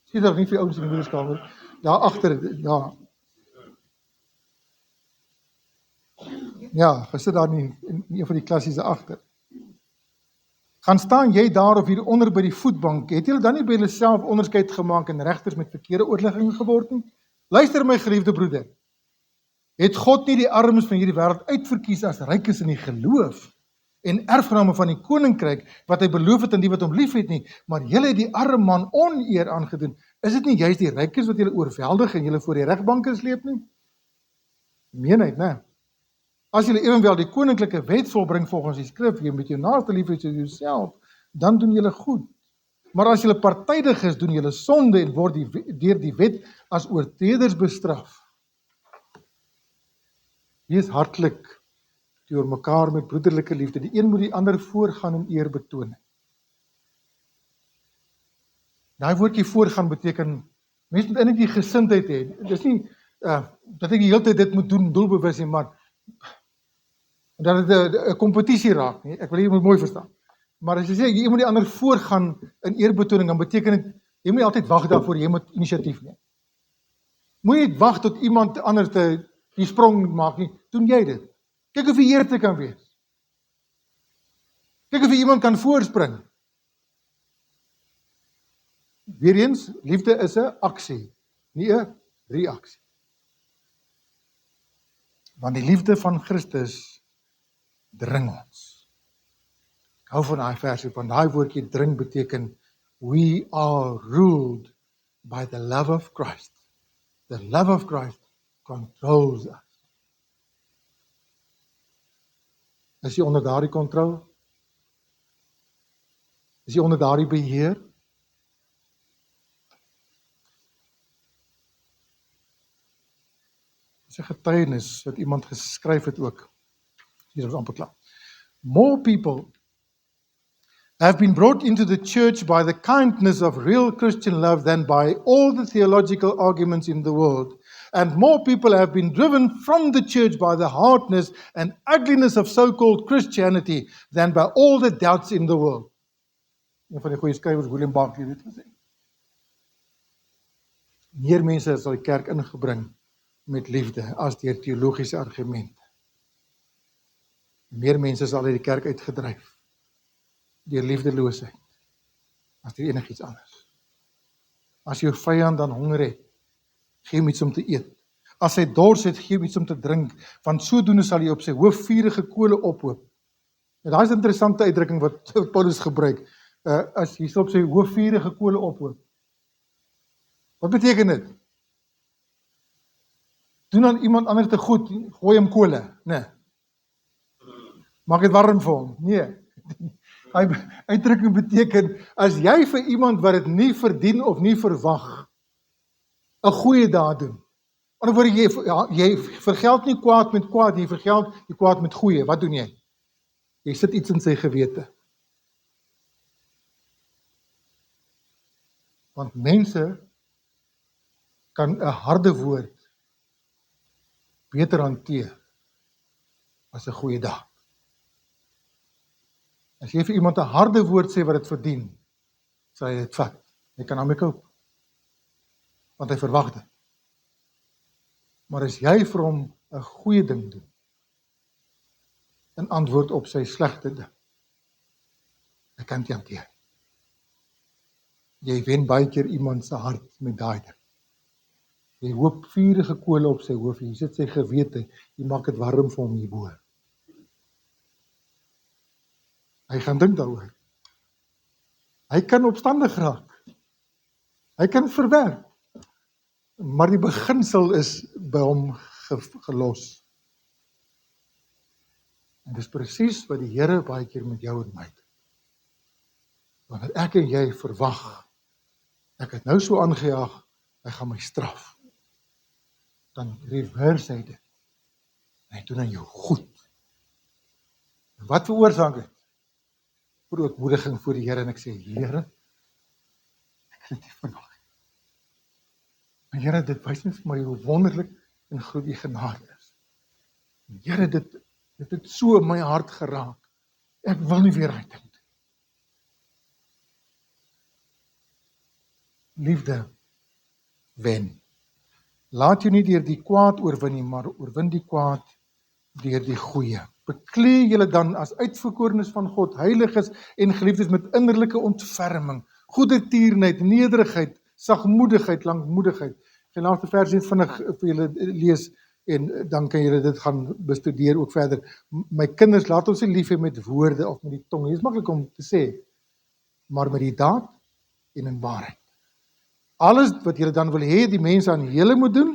S1: sê daar nie vir ouens in die moederskamer, daar agter, daar, ja, gesit daar in een van die klassies agter. Gaan staan jy daar of hier onder by die voetbank, het julle dan nie by julle self onderskeid gemaak en regters met verkeerde oorlegging geword nie? Luister my geliefde broeder, het God nie die armes van hierdie wêreld uitverkies as rykes in die geloof en erfgename van die koninkryk wat hy beloof het aan die wat hom liefhet nie, maar julle het die arme man oneer aangedoen. Is dit nie juist die rykes wat julle oorweldig en julle voor die regbanke sleep nie? Meenheid, né? As julle ewenwel die koninklike wet volbring volgens die skrif, jy moet jou naaste lief hê soos jouself, dan doen julle goed. Maar as julle partydig is, doen julle sonde en word deur die wet as oortreders bestraf. Wees hartlik teenoor mekaar met broederlike liefde. Die een moet die ander voorgaan en eer betoon. Daai woordjie voorgaan beteken, mens moet eintlik die gesindheid hê. Dis nie dat ek die hele tyd dit moet doen, doelbewus nie, maar dat dit 'n kompetisie raak nie. Ek wil jy moet mooi verstaan. Maar as jy sê, jy moet die ander voorgaan in eerbetoning, dan beteken dit, jy moet nie altyd wag daarvoor, jy moet inisiatief neem. Moet nie wag tot iemand anders die sprong maak nie, doen jy dit. Kyk of jy eer kan wees. Kyk of jy iemand kan voorspring. Weereens, liefde is 'n aksie, nie 'n reaksie. Want die liefde van Christus dring ons. Ek hou van daai versie, want daai woordjie dring beteken we are ruled by the love of Christ. The love of Christ controls us. Is jy onder daardie kontrol? Is jy onder daardie beheer? Dis 'n getuienis wat iemand geskryf het ook. Hier is amper klaar. More people have been brought into the church by the kindness of real Christian love than by all the theological arguments in the world. And more people have been driven from the church by the hardness and ugliness of so-called Christianity than by all the doubts in the world. Een van die goeie skrywers, William Barclay, het gesê. Meer mense sal die kerk ingebring met liefde as deur teologiese argumente. Meer mense sal uit die kerk uitgedryf deur liefdeloosheid as deur enigiets anders. As jou vyand dan honger het, gee hom iets om te eet. As hy dors het, gee hom iets om te drink, want sodoende sal hy op sy hoof vurige kole ophoop. En daai is 'n interessante uitdrukking wat Paulus gebruik. As hy op sy hoof vurige kole ophoop. Wat beteken dit? Doen aan iemand anders te goed, gooi hom kole, nee. Maak dit warm vir hom, nee. Hy uitdrukking beteken, as jy vir iemand wat dit nie verdien of nie verwag, 'n goeie daad doen. Aan die woorde, jy vergeld nie kwaad met kwaad, jy vergeld die kwaad met goeie. Wat doen jy? Jy sit iets in sy gewete. Want mense kan 'n harde woord beter hanteer as 'n goeie daad. As jy vir iemand 'n harde woord sê wat dit verdien, sal hy dit vat. Jy kan daarmee koop. Want hy verwag dit. Maar as jy vir hom 'n goeie ding doen, in antwoord op sy slegte ding, hy kan dit hanteer. Jy wen baie keer iemand se hart met daai ding. Jy hoop vurige kole op sy hoof, jy sit sy gewete, jy maak dit warm vir hom hierbo. Hy gaan dink daaroor. Hy kan opstandig raak. Hy kan verwerp. Maar die beginsel is by hom gelos. En dis presies wat die Here baie keer met jou en my doen. Wanneer ek en jy verwag, ek het nou so aangejaag, hy gaan my straf. Dan reverse hy dit. Hy doen aan jou goed. En wat veroorsaak dit? Verootmoediging voor die Here, en ek sê, Here, ek het dit nie verwag. En Here, dit wys net vir my hoe wonderlik en groot die genade is. En Here, dit het so in my hart geraak. Ek wil nie weer uit ding. Liefde wen. Laat jou nie deur die kwaad oorwin nie, maar oorwin die kwaad deur die goeie. Beklee julle dan as uitverkorenes van God, heiliges en geliefdes met innerlike ontferming, goedertierenheid, nederigheid, sagmoedigheid, lankmoedigheid. Ek gaan die laaste vers net vinnig vir julle lees en dan kan julle dit gaan bestudeer ook verder. My kinders, laat ons nie lief hê met woorde of met die tong. Dit is maklik om te sê, maar met die daad en in waarheid. Alles wat julle dan wil hê die mense aan julle moet doen,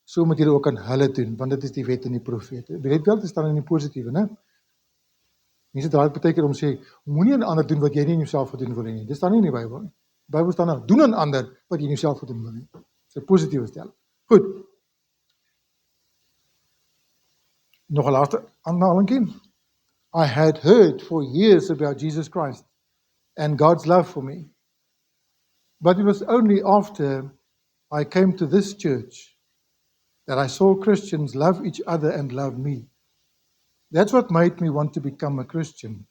S1: so moet julle ook aan hulle doen, want dit is die wet en die profete. Die wet wel te staan in die positiewe, né? Mense draai baie keer om sê, moenie aan ander doen wat jy nie in jouself gedoen wil hê nie. Dit staan nie in die Bybel nie. Die Bybel staan daar, doen aan ander wat jy in jouself gedoen wil hê. Dis 'n positiewe stelling. Goed. Nog 'n laaste aanhalingkie. I had heard for years about Jesus Christ and God's love for me. But it was only after I came to this church that I saw Christians love each other and love me. That's what made me want to become a Christian.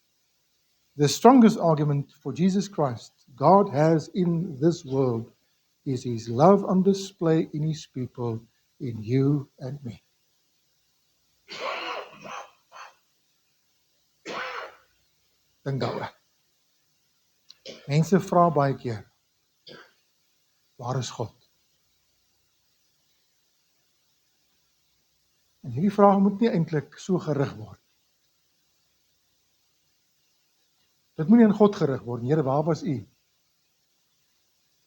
S1: The strongest argument for Jesus Christ God has in this world is His love on display in His people, in you and me. Dink daaroor. Mense vra baie keer, waar is God? En hierdie vraag moet nie eintlik so gerig word. Dit moet nie aan God gerig word. Here, waar was U?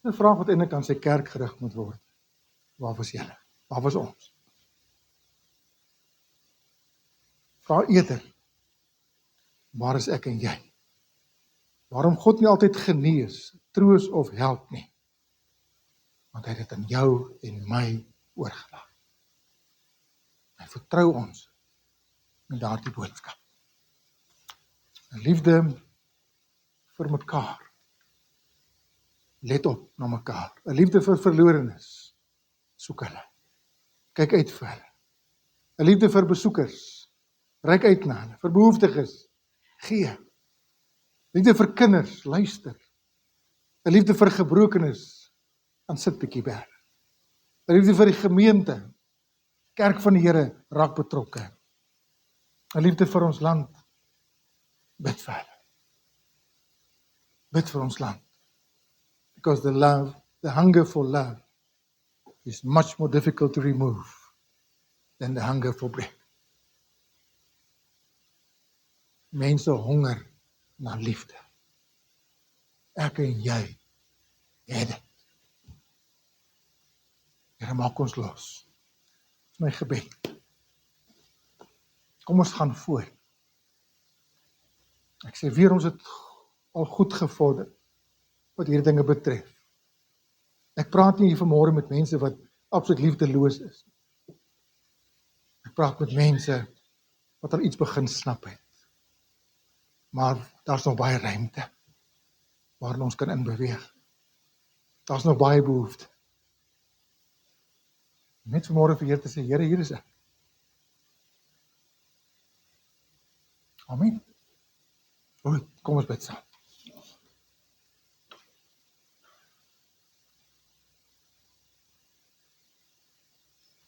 S1: 'n vraag wat eintlik aan sy kerk gerig moet word. Waar was julle? Waar was ons? Vra eerder, waar is ek en jy? Waarom God nie altyd genees, troos of help nie? Want hy het dit aan jou en my oorgelaat. Hy vertrou ons met daardie boodskap. 'n Liefde vir mekaar. Let op na mekaar. 'n Liefde vir verlorenes. Soek hulle. Kyk uit vir hulle. 'n Liefde vir besoekers. Reik uit na hulle. Vir behoeftiges. Gee. Liefde vir kinders. Luister. 'n Liefde vir gebrokenes. Gaan sit bietjie by hulle. 'n Liefde vir die gemeente. Kerk van die Here raak betrokke. 'n Liefde vir ons land. Bid vir hulle. Bid vir ons land. Because the hunger for love is much more difficult to remove than the hunger for bread. Mense honger na liefde. Ek en jy het dit. Here, maak ons los. Dit is my gebed. Kom ons gaan voor. Ek sê weer, ons het al goed gevorder wat hierdie dinge betref. Ek praat nie hier vanmôre met mense wat absoluut liefdeloos is. Ek praat met mense wat al iets begin snap het. Maar daar's nog baie ruimte waarin ons kan inbeweeg. Daar's nog baie behoefte. Net vanmôre vir Here te sê, Here, hier is ek. Amen. Goed, kom ons bid saam.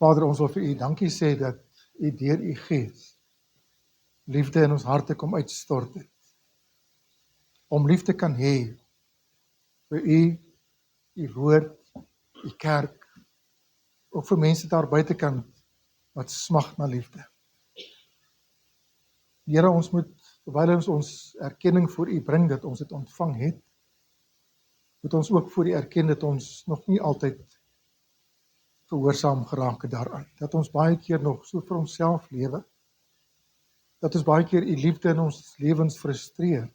S1: Vader, ons wil vir U dankie sê dat U deur U Gees liefde in ons harte kom uitstort het. Om liefde kan hê vir U, U woord, U kerk, ook vir mense daar buitekant wat smag na liefde. Here, ons moet, terwyl ons erkenning voor U bring dat ons dit ontvang het, moet ons ook voor U erken dat ons nog nie altyd gehoorsaam geraak het daaraan. Dat ons baie keer nog so vir onsself lewe. Dat ons baie keer U liefde in ons lewens frustreer.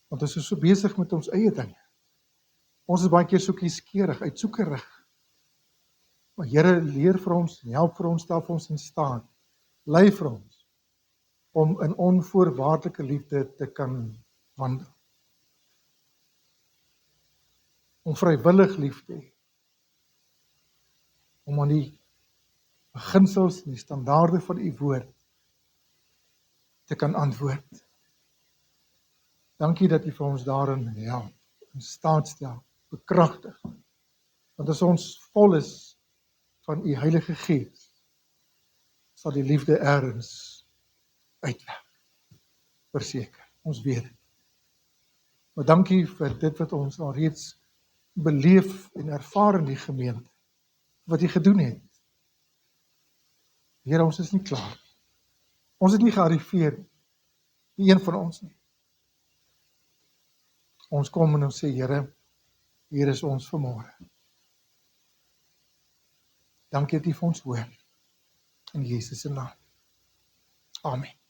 S1: Want ons is so besig met ons eie dinge. Ons is baie keer so kieskeurig, uitsoekerig. Maar Here, leer vir ons, help vir ons, stel vir ons in staat, lei vir ons, om in onvoorwaardelike liefde te kan wandel. Om vrywillig lief te hê. Om aan die beginsels en die standaarde van U woord te kan antwoord. Dankie dat U vir ons daarin help, in staat stel, bekragtig. Want as ons vol is van U Heilige Gees, sal die liefde ergens uitwerk. Verseker, ons weet dit. Maar dankie vir dit wat ons al reeds beleef en ervaar in die gemeente, wat U gedoen het. Here, ons is nie klaar. Ons het nie gearriveer, nie een van ons nie. Ons kom en ons sê, Here, hier is ons vanmôre. Dankie dat U vir ons hoor. In Jesus se naam. Amen.